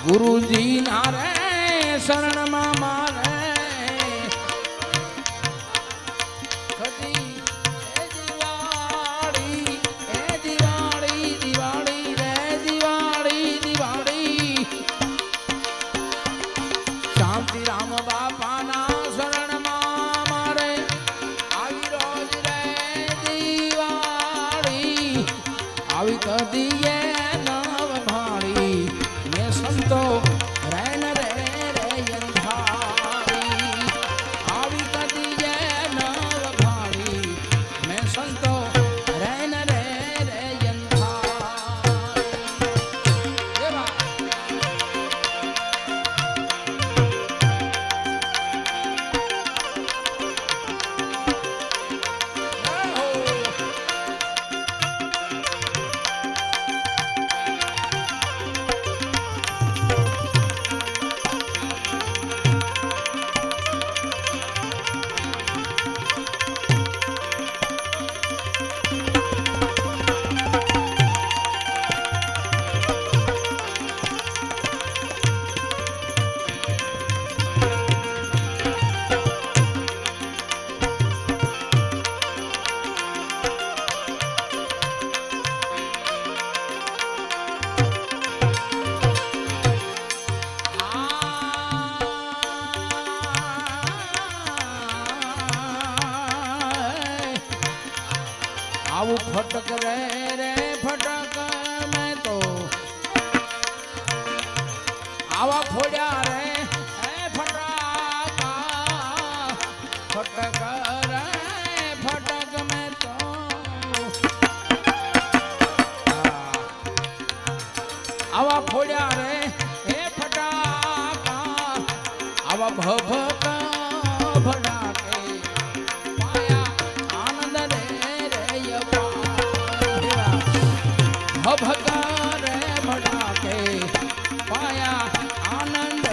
ગુરુજી નારે શરણમાં મારે કદી એ દિવાળી દિવાળી રે દિવાળી શાંતિ રામ બાપાના શરણમાં મારે આવી રોજ રે દિવાળી આવી કદી એ નવ ભાળી ને સંતો રેન રે અંધારી આવી કદી એ નવ ભાળી મેં સંતો રેન રે આવું ફટક રે ફટક મેં તો આવા ફોડ્યા રે ફટાકા ફટક રે ફટક મેં તો આવા ફોડ્યા રે ફટાકા આવા ભભકા ભડાકે ભગા રે ભડાકે પાયા આનંદ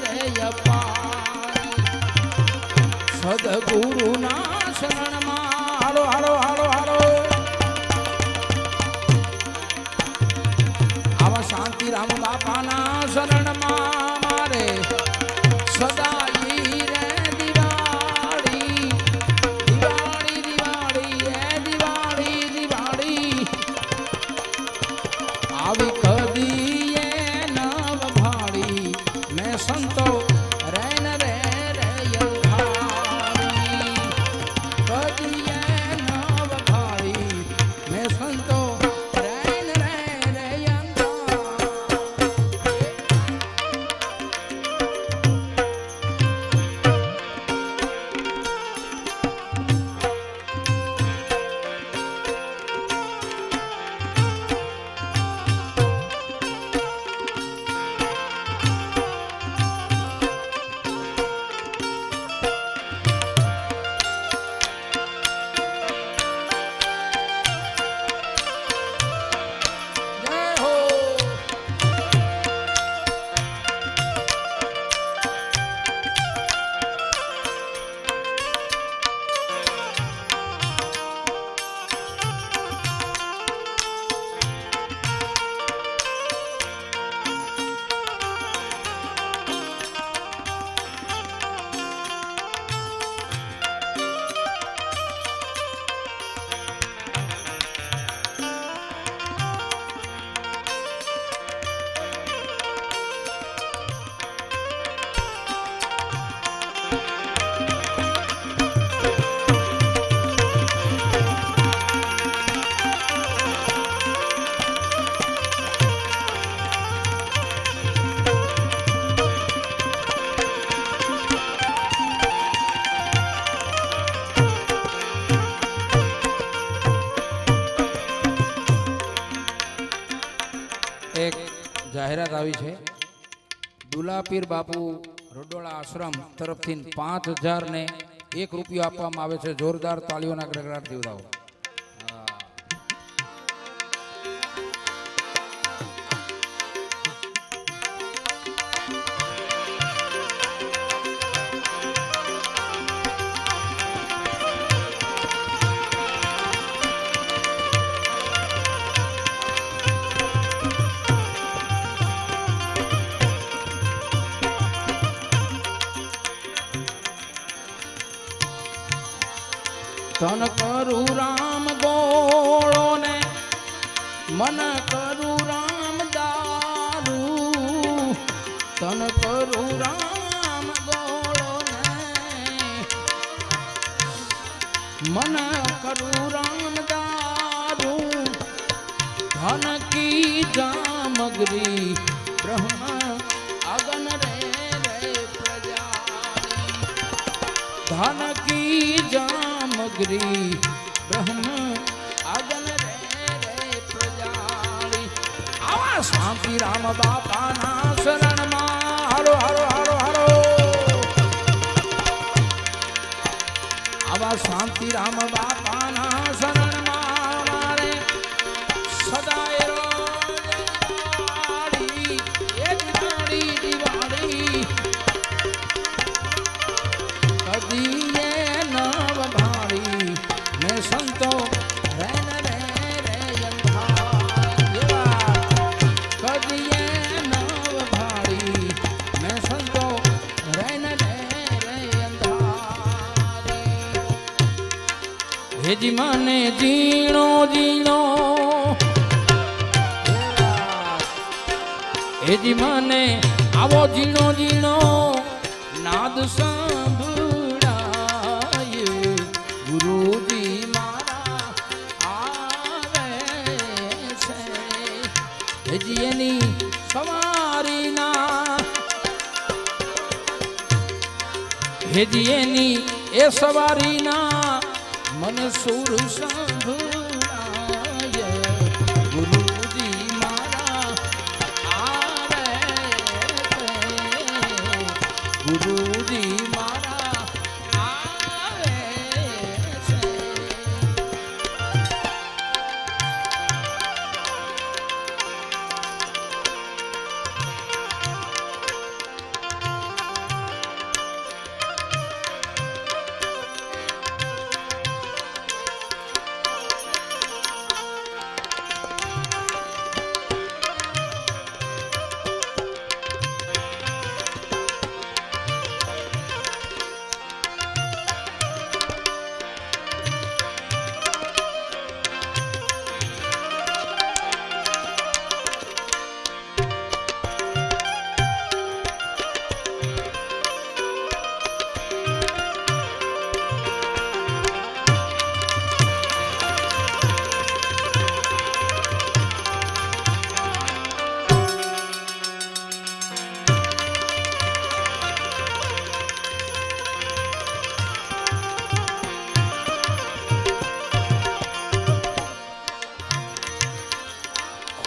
રે અપાર સદગુરુના શરણમાં હાલો હાલો હાલો હાલો આવા શાંતિ રામ બાપાના શરણમાં મારે સદા આવી કદી એ નવ ભાળી મેં સંતો રેન રે અંધારી કદી એ નવ ભાળી મેં સંતો રેન રે એક જાહેરાત આવી છે દુલાપીર બાપુ રોડોળા આશ્રમ તરફથી 5000 ને 1 રૂપિયો આપવામાં આવે છે જોરદાર તાળીઓના ગડગડાટ દેવડાવો તન કરું રામ ગોળો ને મન કરું રામ દારૂ તન કરું રામ ગોળો ને મન કરું રામ દારૂ ધન કી જામગરી બ્રહ્મ અગન રે ધન કી જામગરી બ્રહ્મ આગન રે પ્રજાળી આવા શાંતિ રામ બાપાના શરણમાં હારો હારો હારો હારો આવા શાંતિ રામ બાપાના શરણમાં મારે સદાય કદીએ નવ ભાળી મેં સંતો રેન રે રે અંધાર કદીએ નવ ભાળી મેં સંતો રેન રે રે અંધાર હેજી મને જીણો જીણો હેજી મને આવો જીણો જીણો નાદ સાંભળાય ગુરુજી મારા આવે છે હેજી એની સવારીના હેજી એની એ સવારીના મને સુર સાંભળાય ગુરુજી મારા આવે છે ગુરુજી મારા આવે છે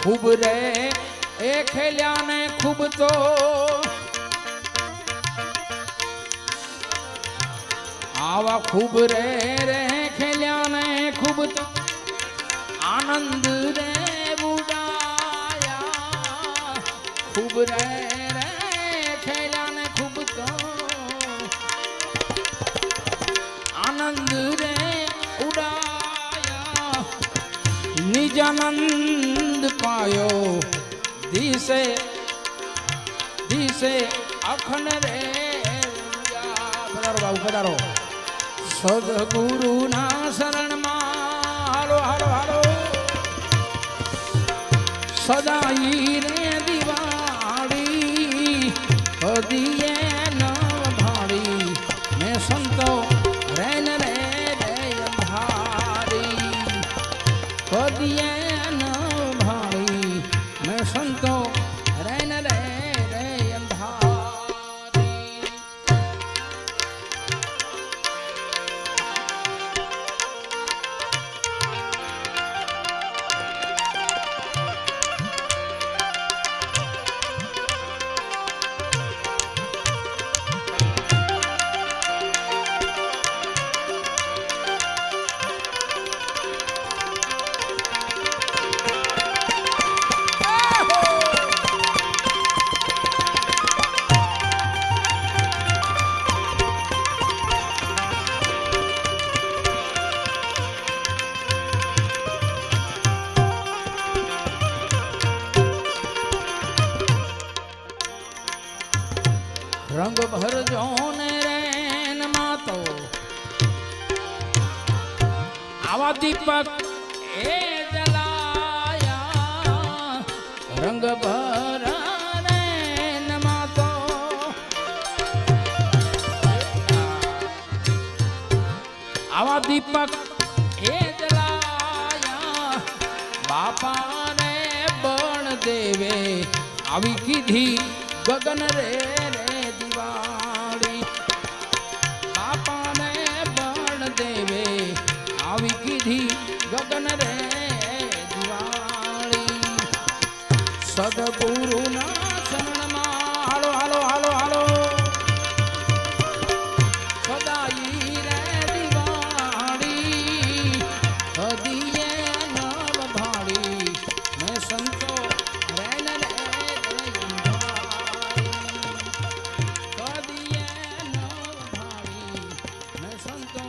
खूब रे ए खेल्या ने खूब तो आवा खूब रे रे खेल्या ने खूब तो आनंद रे बुडाया खूब रे रे खेल्या ने खूब तो आनंद रे उड़ाया निजानंद पायो दिसे दिसे अखंड रे पधारो बाबू पधारो सदगुरु ना शरण मा हारो हारो हारो सदाई रे दिवाड़ी कदिए न भाड़ी मैं संतो रैन रे रे अंधारी कदिए संतो रैन रे रे अंधारी रंग भर जो ने रैन मातो આવા દીપક એ જલાયા રંગ ભરને નમાતો આવા દીપક એ જલાયા બાપાને બણ દેવે આવી કીધી ગગન રે રે દિવાળી બાપાને બણ દેવે આવી કીધી ગગન રે દિવાળી સદગુરુના શરણમાં હાલો હાલો હાલો હાલો સદાઈ રે દિવાળી હદીએ નવ ભાળી મેં સંતો રેન રે હદીએ નવ ભાળી મેં સંતો